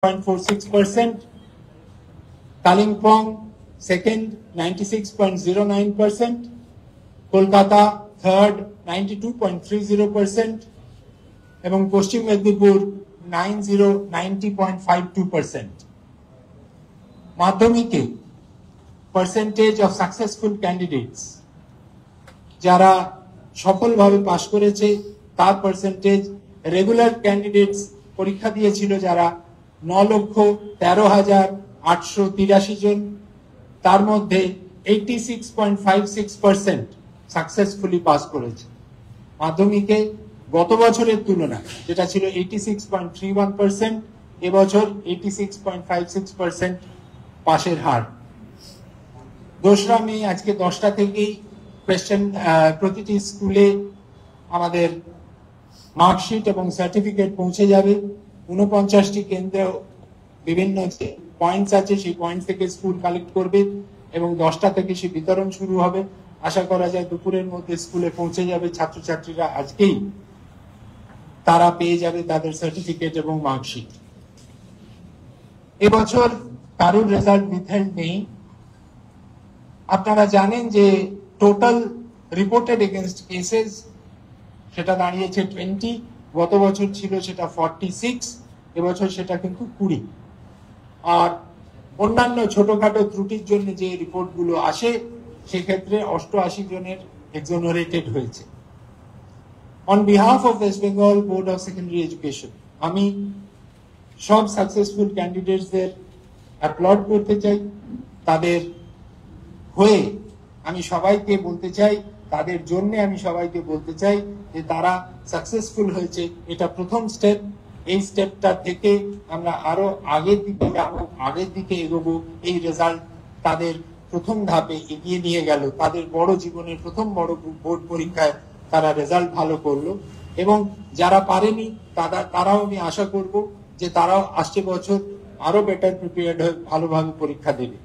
0.46%, Kalimpong second 96.09%, Kolkata third 92.30%, এবং পশ্চিম মেদিনীপুর 90.52%. মাধ্যমিকে percentage of successful candidates যারা সফলভাবে পাশ করেছে তার পার্সেন্টেজ, রেগুলার ক্যান্ডিডেটস পরীক্ষা দিয়েছিল যারা 9,13,883 জন, তার মধ্যে 86.56% সাকসেসফুলি পাস করেছে। মাধ্যমিকে গত বছরের তুলনায় যেটা ছিল 86.31%, এবছর 86.56% পাশের হার। 2রা মে আজকে 10টা থেকেই কোয়েশ্চেন প্রতিটি স্কুলে আমাদের মার্কশিট এবং সার্টিফিকেট পৌঁছে যাবে। 49টি কেন্দ্রে বিভিন্ন যে পয়েন্টস আছে সেই পয়েন্ট থেকে স্কুল কালেক্ট করবে এবং 10টা থেকে সে বিতরণ শুরু হবে। আশা করা যায় দুপুরের মধ্যে স্কুলে পৌঁছে যাবে ছাত্রছাত্রীরা, আজকেই তারা পেয়ে যাবে তাদের সার্টিফিকেট এবং মার্কশিট। এবছর কারোর রেজাল্ট উইথহেল্ড নেই। আপনারা জানেন যে টোটাল রিপোর্টেড এগেইনস্ট কেসেস সেটা দাঁড়িয়েছে 20, গত বছর ছিল সেটা 46, এবছর সেটা কিন্তু 20। আর অন্যান্য ছোটখাটো ত্রুটির জন্য যে রিপোর্টগুলো আসে সেক্ষেত্রে 88 জনের এক্সোনারেটেড হয়েছে। On behalf of West Bengal board of secondary education আমি সব সাকসেসফুল ক্যান্ডিডেটসদের অ্যাপ্লড করতে চাই। তাদের হয়ে আমি সবাইকে বলতে চাই, তাদের জন্য আমি সবাইকে বলতে চাই যে তারা সাকসেসফুল হয়েছে, এটা প্রথম স্টেপ। এই স্টেপটা থেকে আমরা আরো আগের দিকে যাবো, আগের দিকে এগোবো। এই রেজাল্ট তাদের প্রথম ধাপে এগিয়ে নিয়ে গেল, তাদের বড় জীবনের প্রথম বড় বোর্ড পরীক্ষায় তারা রেজাল্ট ভালো করলো। এবং যারা পারেনি তারাও আমি আশা করব যে তারাও আসছে বছর আরো বেটার প্রিপেয়ার্ড হয়ে ভালোভাবে পরীক্ষা দেবে।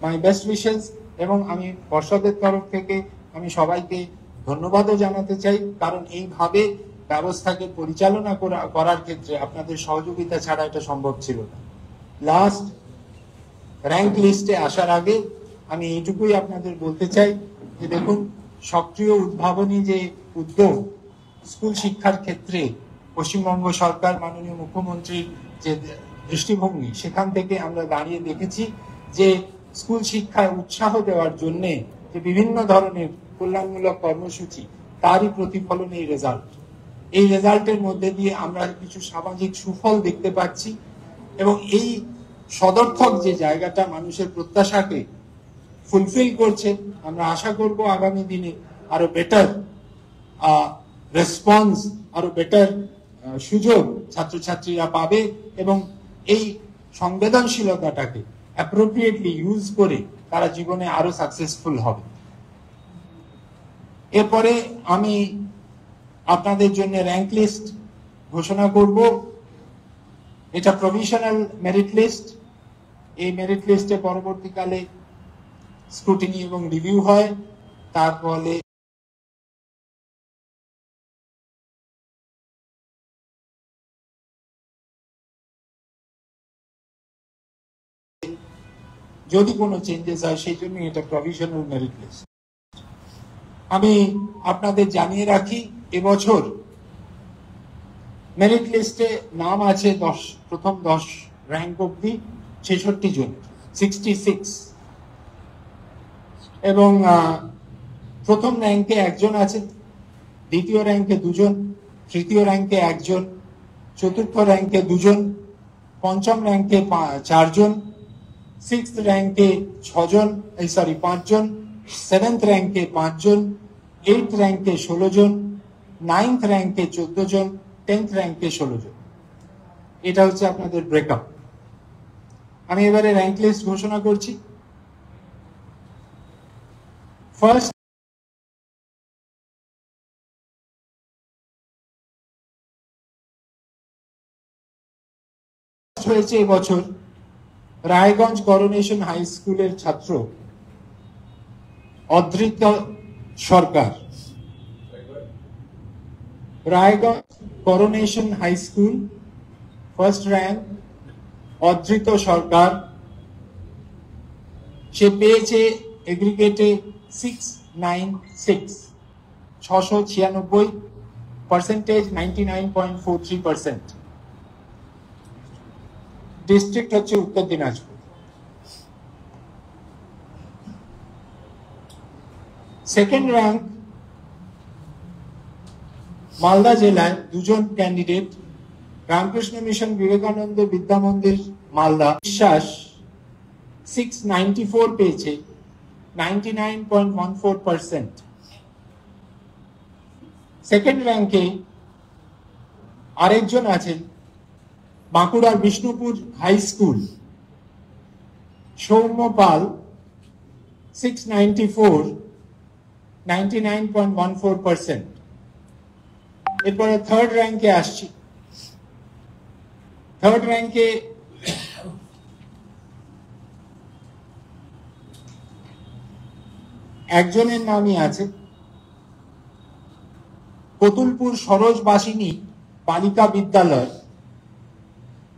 My best wishes. এবং আমি পর্ষদের তরফ থেকে আমি সবাইকে ধন্যবাদও জানাতে চাই, কারণ এইভাবে ব্যবস্থাকে পরিচালনা করার ক্ষেত্রে আপনাদের সহযোগিতা ছাড়া এটা সম্ভব ছিল না। লাস্ট র্যাঙ্ক লিস্টে আসার আগে আমি এইটুকুই আপনাদের বলতে চাই যে দেখুন, সক্রিয় উদ্ভাবনী যে উদ্যোগ স্কুল শিক্ষার ক্ষেত্রে পশ্চিমবঙ্গ সরকার মাননীয় মুখ্যমন্ত্রীর যে দৃষ্টিভঙ্গি, সেখান থেকে আমরা দাঁড়িয়ে দেখেছি যে স্কুল শিক্ষায় উৎসাহ দেওয়ার জন্য যে বিভিন্ন ধরনের কল্যাণমূলক কর্মসূচি, তারই প্রতিফলন এই রেজাল্ট। এই রেজাল্টের মধ্যে দিয়ে আমরা কিছু সামাজিক সুফল দেখতে পাচ্ছি এবং এই সদর্থক যে জায়গাটা মানুষের প্রত্যাশাকে ফুলফিল করছে। আমরা আশা করব আগামী দিনে আরো বেটার রেসপন্স, আরো বেটার সুযোগ ছাত্রছাত্রীরা পাবে এবং এই সংবেদনশীলতাটাকে অ্যাপ্রোপ্রিয়েটলি ইউজ করে তারা জীবনে আরো সাকসেসফুল হবে। এরপরে আমি আপনাদের জন্য র্যাঙ্ক লিস্ট ঘোষণা করব। এটা প্রভিশনাল মেরিট লিস্ট। এই মেরিট লিস্টে পরবর্তীকালে স্ক্রুটিনি এবং রিভিউ হয়, তার ফলে যদি কোনো চেঞ্জেস হয় সেই জন্য এটা প্রভিশনাল মেরিট লিস্ট। আমি আপনাদের জানিয়ে রাখি, এবছর মেরিট লিস্টে নাম আছে প্রথম 10 র্যাঙ্ক অব্দি 66 জন, 66। এবং প্রথম র্যাঙ্কে একজন আছে, দ্বিতীয় র্যাঙ্কে 2 জন, তৃতীয় র্যাঙ্কে 1 জন, চতুর্থ র্যাঙ্কে 2 জন, পঞ্চম র্যাঙ্কে 4 জন, 6th র্যাঙ্কে 5 জন, 7th র্যাঙ্কে 5 জন, 8th র্যাঙ্কে 16 জন, 9th র্যাঙ্কে 14 জন, 10th র্যাঙ্কে 16 জন। এটা হচ্ছে আপনাদের ব্রেকআপ। আমি এবারে র্যাঙ্ক লিস্ট ঘোষণা করছি। ফার্স্ট হয়েছে এবছর রায়গঞ্জ করোনেশন হাই স্কুলের ছাত্র Adrita Sarkar. Raiganj coronation high school, first rank Adhrit Sarkar, সে পেয়েছে এগ্রিগেটে 696, 696, পার্সেন্টেজ 99.43%। ডিস্ট্রিক্ট হচ্ছে উত্তর দিনাজপুর। সেকেন্ড র্যাঙ্ক মালদা জেলায় দুজন ক্যান্ডিডেট, রামকৃষ্ণ মিশন বিবেকানন্দ বিদ্যা মন্দির মালদা, বিশ্বাস 694 পেয়েছে, 99.14%। সেকেন্ড র্যাঙ্কে আরেকজন আছেন বাঁকুড়ার বিষ্ণুপুর হাই স্কুল, সৌম্য পাল, 694, 99.14%। এরপরে থার্ড র্যাঙ্কে আসছি। থার্ড র্যাঙ্কে একজনের নামই আছে কতুলপুর সরোজবাসিনী বালিকা বিদ্যালয়,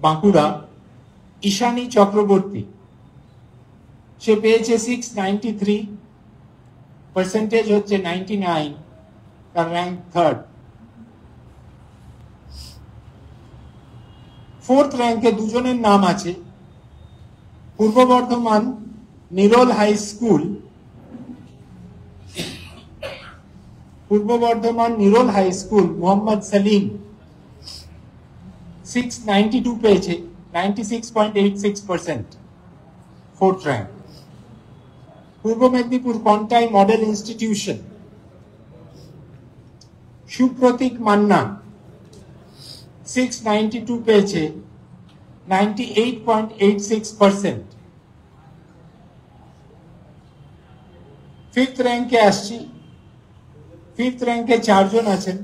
বাঁকুড়া, ঈশানী চক্রবর্তী। সে পেয়েছে 693, পার্সেন্টেজ হচ্ছে 99, তার র্যাঙ্ক থার্ড। ফোর্থ র্যাঙ্কে দুজনের নাম আছে পূর্ব বর্ধমান নিরোল হাই স্কুল, পূর্ব বর্ধমান নিরোল হাই স্কুল মোহাম্মদ সালিম 692 পেয়েছে, 96.86%, ফোর্থ র্যাঙ্ক। পূর্ব মেদিনীপুর কন্টাই মডেল ইনস্টিটিউশন, সুপ্রতীক মান্না 692 পেয়েছে, 98.86%। ফিফথ র্যাঙ্কে আসছি। ফিফথ র্যাঙ্কে চারজন আছেন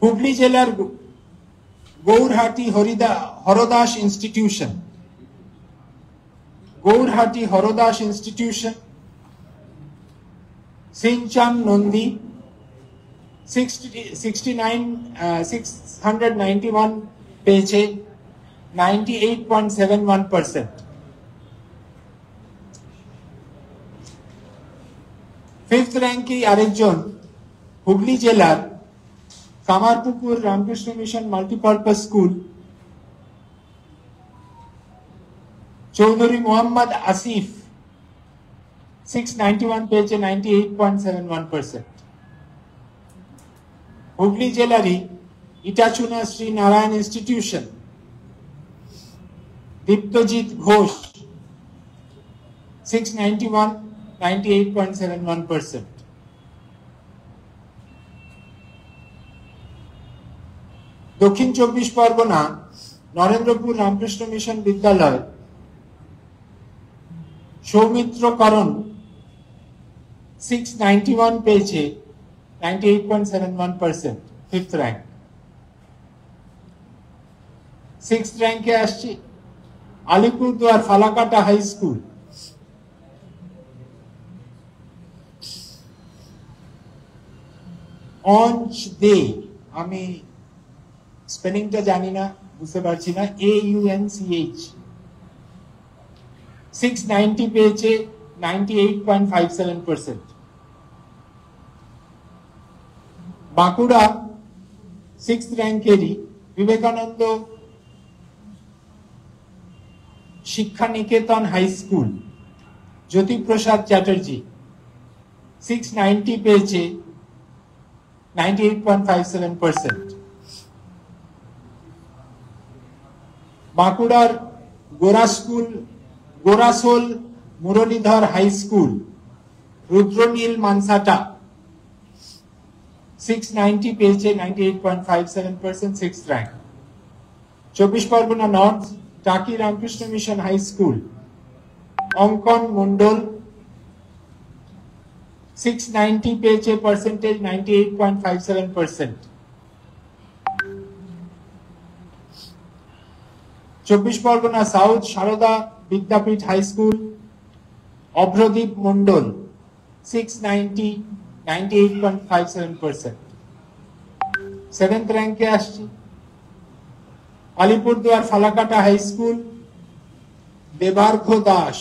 হুগলি জেলার গৌরহাটি হরদাস ইনস্টিটিউশন, গৌরহাটি হরদাস ইনস্টিটিউশন, সিনচাম নন্দী 691 পেয়েছে, 98.71%। ফিফথ র্যাঙ্কে আরেকজন হুগলি জেলার Kamarpukur Ramakrishna mission multipurpose school, Chowdhury Mohammad Asif 691 পেয়েছে, 98.71%। হুগলি জেলারই ইটাচুনা শ্রী নারায়ণ ইনস্টিটিউশন, দীপ্তজিৎ ঘোষ 691, 98.71%। দক্ষিণ চব্বিশ পরগনা নরেন্দ্রপুর রামকৃষ্ণ মিশন বিদ্যালয়, সৌমিত্র করণ 691 পেয়েছে, 98.71%, ফিফথ র্যাঙ্ক। সিক্সথ র্যাঙ্কে আসছি আলিপুরদুয়ার ফালাকাটা হাই স্কুল, অঞ্চ দে, আমি স্পেলিংটা জানি না, বুঝতে পারছি না, AUNCH 690 পেয়েছে, 98.57%। Bankura sixth র্যাঙ্কেরই Vivekananda Shiksha Niketan high school, Jyotiprasad Chatterjee 690 পেয়েছে, 98.57%। বাঁকুড়ার গোরাসোল মুরলীধর হাই স্কুল, রুদ্রনীল মানসাটা 690 পেয়েছে, 98.57%, সিক্সথ র্যাঙ্ক। চব্বিশ পরগনা নর্থ টাকি রামকৃষ্ণ মিশন হাই স্কুল, অঙ্কন মন্ডল 690 পেয়েছে, পার্সেন্টেজ 98.57%। চব্বিশ Pargana south Sarada Vidyapith high school, Abhradip Mondal 690, 98.57%। Seventh র্যাঙ্কে আসছি আলিপুরদুয়ার ফালাকাটা হাই স্কুল দেবার্ঘ দাস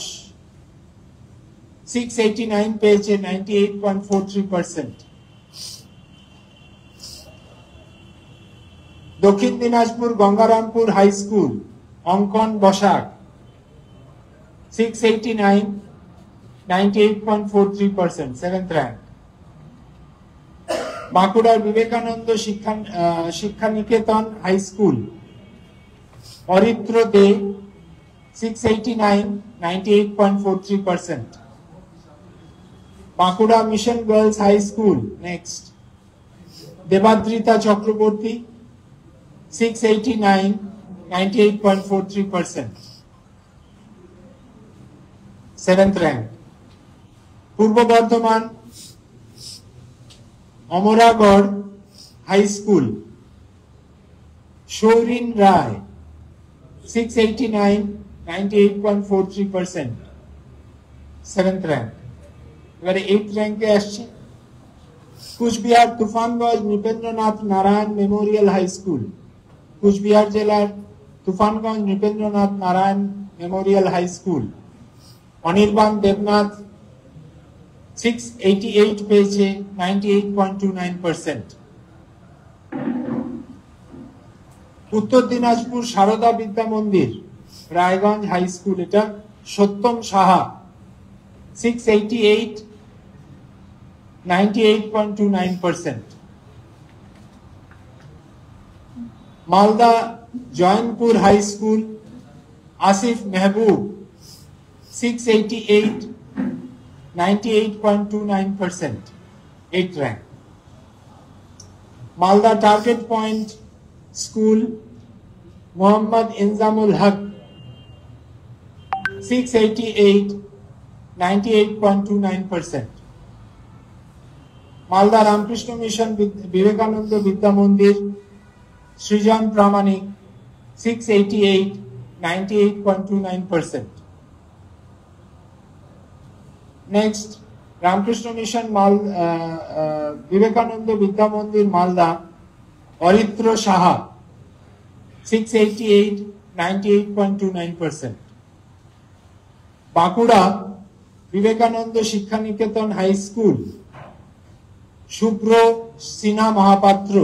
689 পেয়েছে 98.43%। দক্ষিণ দিনাজপুর গঙ্গারামপুর হাই স্কুল অঙ্কন বসাক 689 98.43%, 7th rank। বাঁকুড়ার Vivekananda Shiksha Niketan high school Aritra De 689 98.43%। Bankura mission girls high school next Debadrita Chakraborty 689 98.43%, 7th rank। Purba Bardhaman Amragarh high school Shourin Roy 689 98.43%, 7th rank। এবারে 8th rank-এ আসছে Cooch Behar Tufanganj Nripendranath Narayan memorial high school, Cooch Behar জেলার Tufanganj Nripendranath Narayan memorial high school Anirban Debnath 688 পেয়েছে 98.29%। উত্তর দিনাজপুর সারদা বিদ্যা মন্দির রায়গঞ্জ হাই স্কুল, এটা Satyam Saha 688 98.29%। Malda Jaynapur high school Asif Mehboob 688 98.29%, 8th rank। Malda target point school Mohammad Injamul Haque 688 98.29%। Malda Ramakrishna mission Vivekananda Vidya Mandir Srijan Pramanik 688 98.29%। Next Ramakrishna mission Vivekananda Vidya Mandir Malda Aritra Saha 688 98.29%। Bankura Vivekananda Shiksha Niketan high school শুভ্র সিনহা মহাপাত্র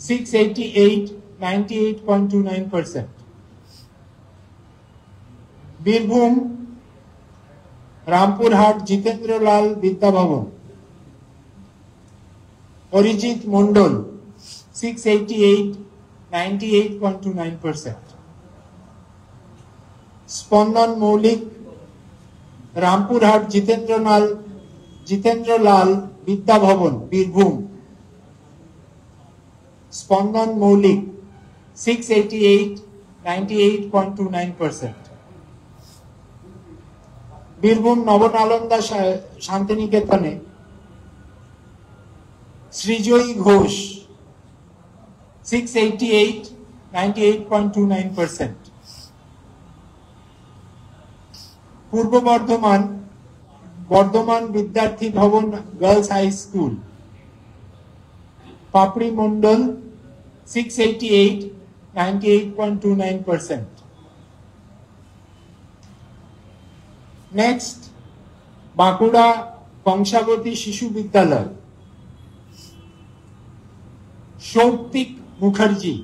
688 98.29%। বীরভূম রামপুরহাট জিতেন্দ্রলাল বিদ্যাভবন অরিজিৎ মন্ডল 688 98.29%। স্পন্দন মৌলিক রামপুরহাট জিতেন্দ্রলাল বিদ্যাভবন বীরভূম স্পন্দন মৌলিক 688 98.29%। বীরভূম নবনালন্দা শান্তিনিকেতনে শ্রীজয়ী ঘোষ 688 98.29%। পূর্ব বর্ধমান বর্ধমান বিদ্যার্থী ভবন গার্লস হাই স্কুল পাপড়ি মন্ডল 688 98.29%। নেক্সট বাঁকুড়া কংসাবতী শিশু বিদ্যালয় সৌপ্তিক মুখার্জি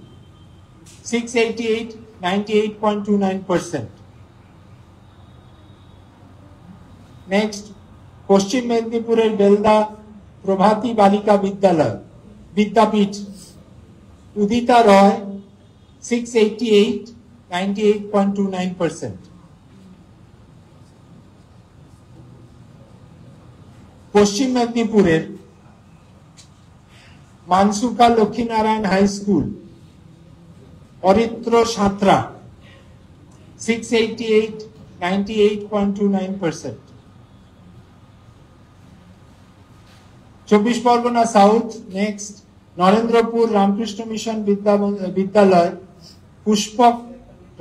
688 98.29%। নেক্সট পশ্চিম মেদিনীপুরের বেলদা প্রভাতী বালিকা বিদ্যাপীঠ উদিতা রয় 688 98.29%। পশ্চিম মেদিনীপুরের Mansuka Lakshminarayan high school Aritra Santra 688 98.29%। 24 Pargana south next Narendrapur Ramakrishna mission Vidyalaya Pushpak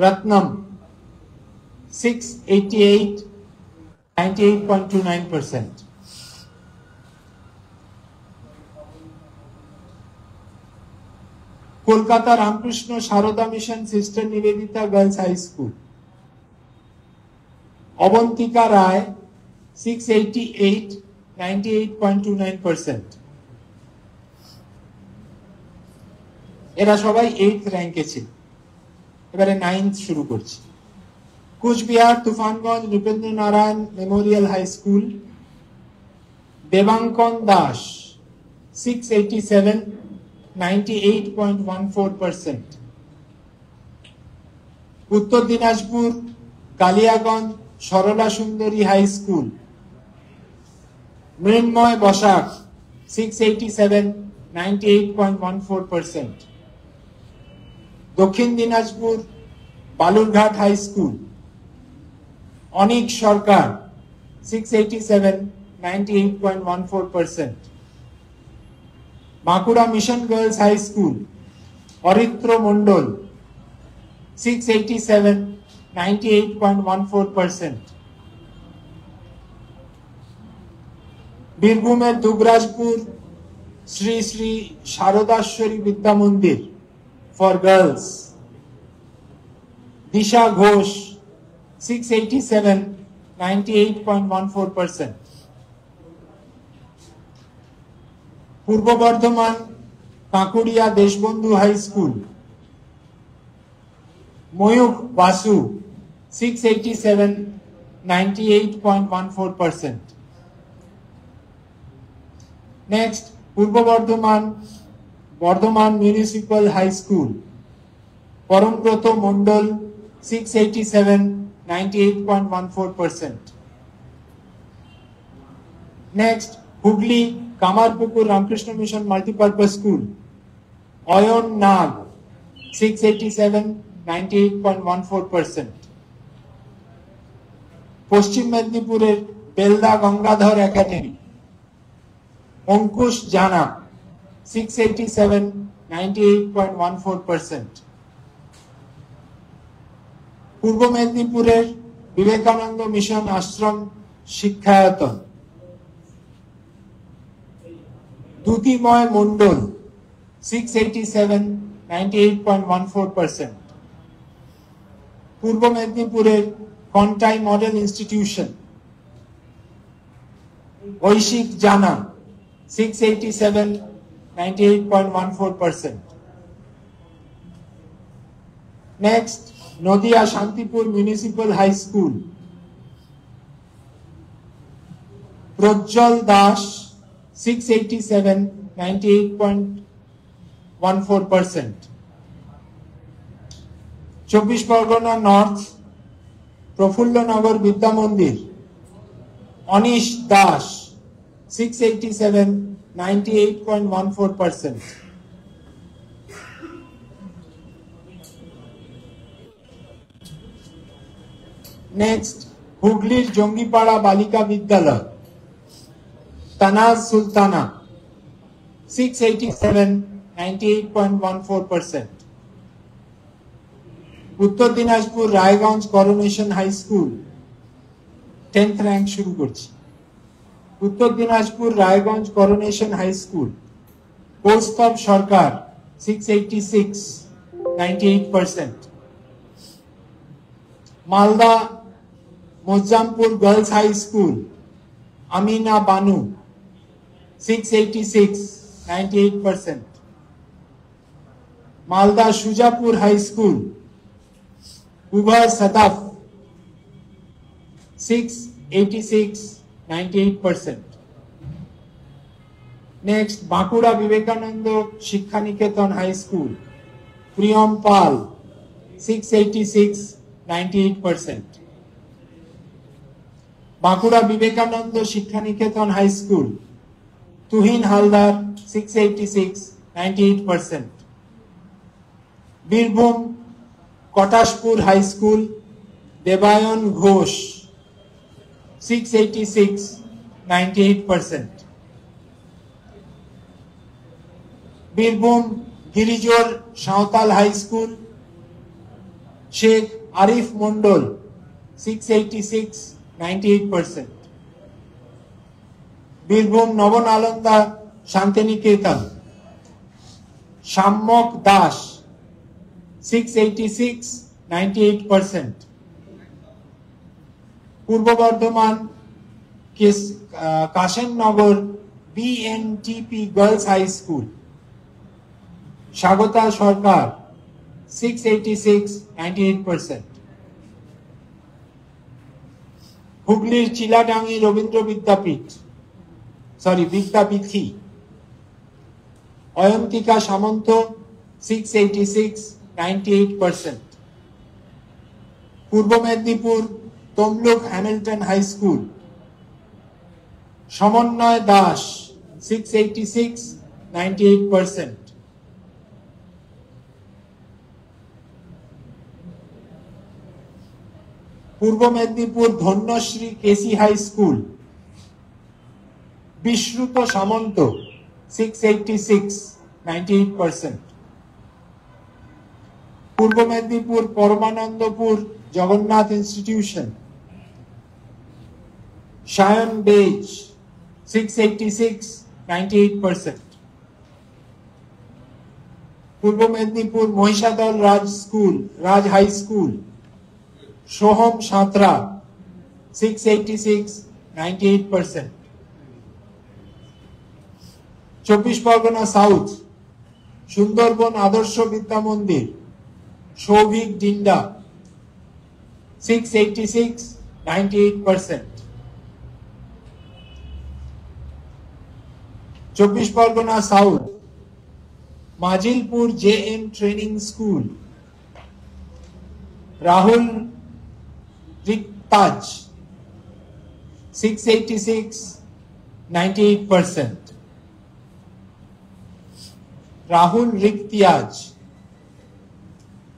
Ratnam 688 98.29%। Kolkata Ramakrishna Sarada mission sister Nivedita girls high school, Abantika Roy 688, 98.29%। এরা সবাই 8th র্যাঙ্কে ছিল। এবারে 9th শুরু করছি। Coochbehar Tufanganj Nripendra Narayan memorial high school, Debankan Das 687, 98.14%। Uttar Dinajpur Kaliaganj Sarala সুন্দরী হাই স্কুল, মৃন্ময় Basak 687, 98.14%। Dakshin Dinajpur Balurghat high school, Anik Sarkar 687, 98.14%। Bankura mission girls high school, Aritra Mondal 687, 98.14%। বীরভূমের দুবরাজপুর শ্রী শ্রী শারদাশ্বরী বিদ্যা মন্দির ফর গার্লস, দিশা ঘোষ 687, 98.14%। পূর্ব বর্ধমান কাঁকুড়িয়া Deshbandhu high school, Mayukh Basu 687, 98.14%। Next Purba Bardhaman Bardhaman municipal high school, Parambrata Mondal 687, 98.14%। Next Hooghly Kamarpukur Ramakrishna mission multipurpose school, Ayan Nag 687, 98.14%। পশ্চিম মেদিনীপুরের বেলদা গঙ্গাধর একাডেমি, অঙ্কুশ জানা 687, 98.14%। পূর্ব মেদিনীপুরের বিবেকানন্দ মিশন আশ্রম শিক্ষায়তন, দ্যুতিময় মন্ডল 687, 98.14%। পূর্ব মেদিনীপুরের Contai model institution, ঐশিক Jana 687, 98.14%। Next Nadia Shantipur municipal high school, Prajjwal Das 687, 98.14%। 24 Pargana north Prafullanagar Vidya Mandir, anise Das 687, 98.14%। Next হুগলির জঙ্গিপাড়া বালিকা বিদ্যালয়, Tanaz Sultana 687, 98.14%। Uttar Dinajpur Raiganj coronation high school, 10th rank শুরু করছি। Uttar Dinajpur Raiganj coronation high school, Koustav Sarkar 686, 98%। Malda Mozampur girls high school, Amina Banu 686, 98%। Malda Sujapur high school, Ubha Sadaf 686, 98%। Next Bankura Vivekananda Shiksha Niketan high school, Priyam Pal 686, 98%। Bankura Vivekananda Shiksha Niketan high school, Tuhin Haldar 686, 98%। Birbhum Katashpur high school, Debayan Ghosh 686, 98%। Birbhum গিরিজোর Santal high school, Sheikh Arif Mondal 686, 98%। Birbhum Nabanalanda Santiniketan, Shammok Das 686, 98%. Purba Bardhaman Kashemnagar BNTP girls high school Swagata Sarkar 686, 98%. হুগলির চিলাডাঙ্গি রবীন্দ্র বিদ্যাপীঠী অয়ন্তিকা সামন্ত 686, 98%. Purba Medinipur Tamluk Hamilton high school Samanway Das 686, 98%. Purba Medinipur Dhanyashree KC high school Bishrut Samanta 686, 98%. Purba Medinipur Paramanandapur Jagannath institution Sayan Bej 686, 98%. Purba Medinipur Mahishadal Raj high school Soham Santra 686, 98%. চব্বিশ Pargana south Sundarban আদর্শ বিদ্যা মন্দির সৌভিক ডিন্ডা 686, 98%. চব্বিশ Pargana south Majilpur JM training school Rahul Riktaj 686, 98%. Rahul Riktiyaj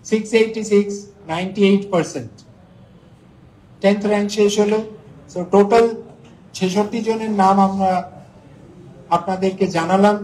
686, 98%. 10th rank শেষ হলো। So total 66 জনের নাম আমরা আপনাদেরকে জানালাম।